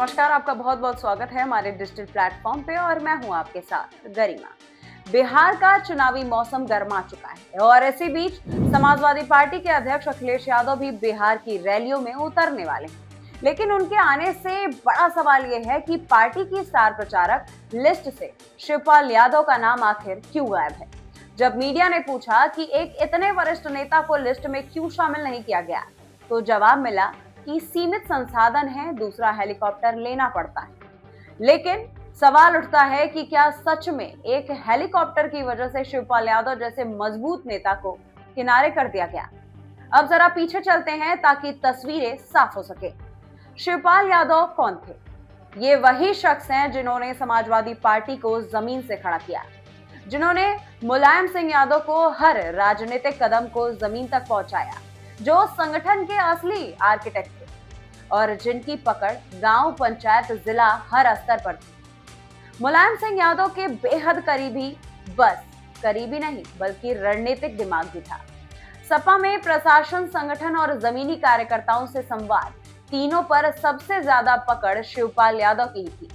नमस्कार, आपका बहुत बहुत स्वागत है हमारे डिजिटल प्लेटफॉर्म पे और मैं हूं आपके साथ गरिमा। बिहार का चुनावी मौसम गर्मा चुका है और इसी बीच समाजवादी पार्टी के अध्यक्ष अखिलेश यादव भी बिहार की रैलियों में उतरने वाले हैं। लेकिन उनके आने से बड़ा सवाल यह है कि पार्टी की स्टार प्रचारक लिस्ट से शिवपाल यादव का नाम आखिर क्यों गायब है। जब मीडिया ने पूछा कि एक इतने वरिष्ठ नेता को लिस्ट में क्यों शामिल नहीं किया गया, तो जवाब मिला कि सीमित संसाधन है, दूसरा हेलीकॉप्टर लेना पड़ता है। लेकिन सवाल उठता है कि क्या सच में एक हेलीकॉप्टर की वजह से शिवपाल यादव जैसे मजबूत नेता को किनारे कर दिया गया। अब जरा पीछे चलते हैं ताकि तस्वीरें साफ हो सके। शिवपाल यादव कौन थे? ये वही शख्स हैं जिन्होंने समाजवादी पार्टी को जमीन से खड़ा किया, जिन्होंने मुलायम सिंह यादव को हर राजनीतिक कदम को जमीन तक पहुंचाया, जो संगठन के असली आर्किटेक्ट थे और जिनकी पकड़ गांव, पंचायत, जिला हर स्तर पर थी। मुलायम सिंह यादव के बेहद करीबी, बस करीबी नहीं बल्कि रणनीतिक दिमाग भी था। सपा में प्रशासन, संगठन और जमीनी कार्यकर्ताओं से संवाद, तीनों पर सबसे ज्यादा पकड़ शिवपाल यादव की ही थी।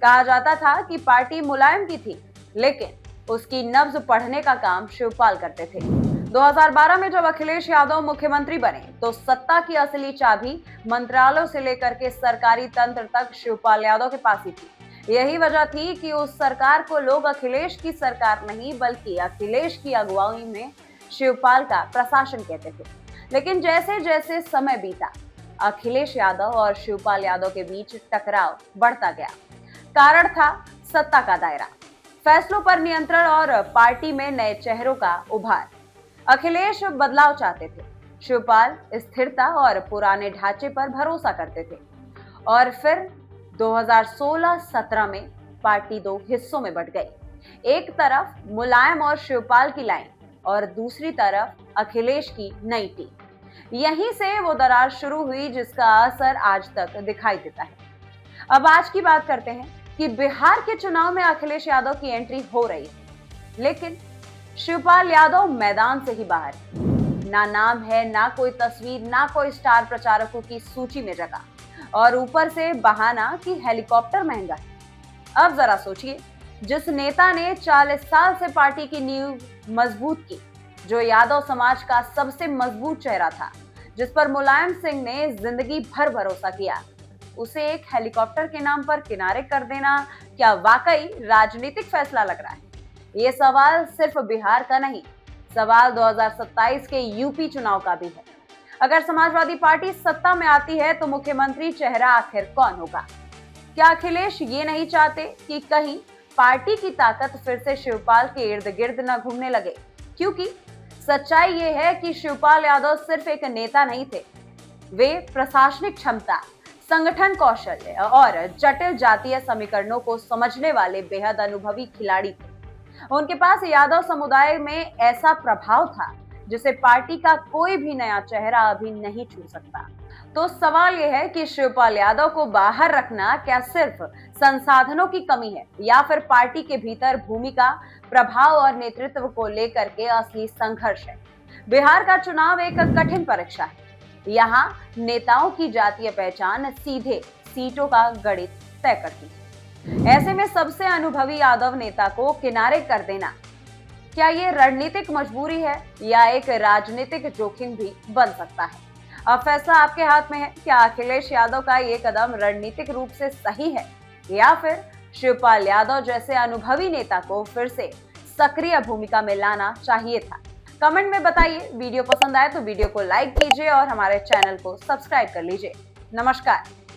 कहा जाता था कि पार्टी मुलायम की थी, लेकिन उसकी नब्ज पढ़ने का काम शिवपाल करते थे। 2012 में जब अखिलेश यादव मुख्यमंत्री बने तो सत्ता की असली चाबी मंत्रालयों से लेकर के सरकारी तंत्र तक शिवपाल यादव के पास ही थी। यही वजह थी कि उस सरकार को लोग अखिलेश की सरकार नहीं बल्कि अखिलेश की अगुवाई में शिवपाल का प्रशासन कहते थे। लेकिन जैसे जैसे समय बीता, अखिलेश यादव और शिवपाल यादव के बीच टकराव बढ़ता गया। कारण था सत्ता का दायरा, फैसलों पर नियंत्रण और पार्टी में नए चेहरों का उभार। अखिलेश बदलाव चाहते थे, शिवपाल स्थिरता और पुराने ढांचे पर भरोसा करते थे। और फिर 2016-17 में पार्टी दो हिस्सों में बंट गई। एक तरफ मुलायम और शिवपाल की लाइन और दूसरी तरफ अखिलेश की नई टीम। यहीं से वो दरार शुरू हुई जिसका असर आज तक दिखाई देता है। अब आज की बात करते हैं कि बिहार के चुनाव में अखिलेश यादव की एंट्री हो रही है, लेकिन शिवपाल यादव मैदान से ही बाहर। ना नाम है, ना कोई तस्वीर, ना कोई स्टार प्रचारकों की सूची में जगह, और ऊपर से बहाना कि हेलीकॉप्टर महंगा है। अब जरा सोचिए, जिस नेता ने 40 साल से पार्टी की नींव मजबूत की, जो यादव समाज का सबसे मजबूत चेहरा था, जिस पर मुलायम सिंह ने जिंदगी भर भरोसा किया, उसे एक हेलीकॉप्टर के नाम पर किनारे कर देना क्या वाकई राजनीतिक फैसला लग रहा है? ये सवाल सिर्फ बिहार का नहीं, सवाल 2027 के यूपी चुनाव का भी है। अगर समाजवादी पार्टी सत्ता में आती है तो मुख्यमंत्री चेहरा आखिर कौन होगा? क्या अखिलेश ये नहीं चाहते कि कहीं पार्टी की ताकत फिर से शिवपाल के इर्द गिर्द न घूमने लगे? क्योंकि सच्चाई ये है कि शिवपाल यादव सिर्फ एक नेता नहीं थे, वे प्रशासनिक क्षमता, संगठन कौशल और जटिल जातीय समीकरणों को समझने वाले बेहद अनुभवी खिलाड़ी थे। उनके पास यादव समुदाय में ऐसा प्रभाव था जिसे पार्टी का कोई भी नया चेहरा अभी नहीं छू सकता। तो सवाल यह है कि शिवपाल यादव को बाहर रखना क्या सिर्फ संसाधनों की कमी है या फिर पार्टी के भीतर भूमिका, प्रभाव और नेतृत्व को लेकर के असली संघर्ष है। बिहार का चुनाव एक कठिन परीक्षा है। यहाँ नेताओं की जातीय पहचान सीधे सीटों का गणित तय करती है। ऐसे में सबसे अनुभवी यादव नेता को किनारे कर देना, क्या ये रणनीतिक मजबूरी है या एक राजनीतिक जोखिम भी बन सकता है? अब फैसला आपके हाथ में है। क्या अखिलेश यादव का ये कदम रणनीतिक रूप से सही है या फिर शिवपाल यादव जैसे अनुभवी नेता को फिर से सक्रिय भूमिका में लाना चाहिए था? कमेंट में बताइए। वीडियो पसंद आए तो वीडियो को लाइक कीजिए और हमारे चैनल को सब्सक्राइब कर लीजिए। नमस्कार।